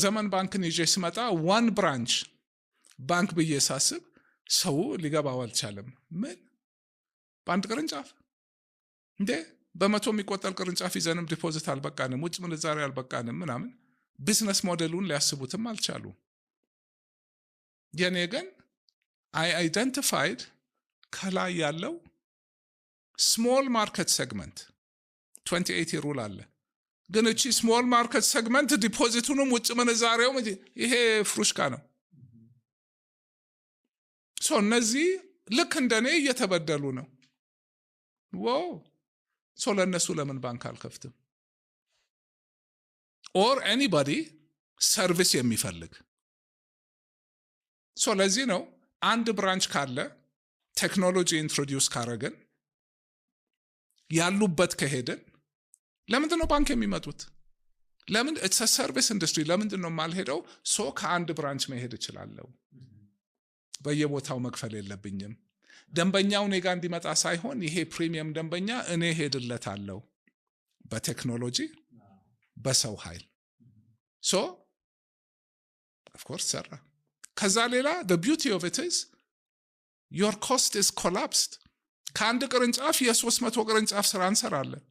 ዘመን ባንክን ይዤ ስመጣ ዋን ብራንች ባንክ ብዬ ሳስብ ሰው ሊገባው አልቻለም። ምን በአንድ ቅርንጫፍ እንዴ በመቶ የሚቆጠር ቅርንጫፍ ይዘንም ዲፖዚት አልበቃንም፣ ውጭ ምንዛሬ አልበቃንም ምናምን ቢዝነስ ሞዴሉን ሊያስቡትም አልቻሉ። የኔ ግን አይ አይደንቲፋይድ ከላይ ያለው ስሞል ማርኬት ሴግመንት 2080 ሩል አለ። ግን እቺ ስሞል ማርኬት ሴግመንት ዲፖዚቱንም ውጭ ምንዛሬውም ይሄ ፍሩሽካ ነው። እነዚህ ልክ እንደኔ እየተበደሉ ነው። ዋው ለነሱ ለምን ባንክ አልከፍትም? ኦር ኤኒባዲ ሰርቪስ የሚፈልግ ለዚህ ነው አንድ ብራንች ካለ ቴክኖሎጂ ኢንትሮዲዩስ ካረገን ያሉበት ከሄደን ለምንድን ነው ባንክ የሚመጡት? ለምን ኢትስ አ ሰርቪስ ኢንዱስትሪ። ለምንድን ነው የማልሄደው? ከአንድ ብራንች መሄድ እችላለሁ። በየቦታው መክፈል የለብኝም። ደንበኛው እኔ ጋር እንዲመጣ ሳይሆን ይሄ ፕሪሚየም ደንበኛ እኔ ሄድለታለሁ በቴክኖሎጂ በሰው ኃይል። ኦፍ ኮርስ ሰራ። ከዛ ሌላ the beauty of it is your cost is collapsed። ከአንድ ቅርንጫፍ የ300 ቅርንጫፍ ስራ እንሰራለን።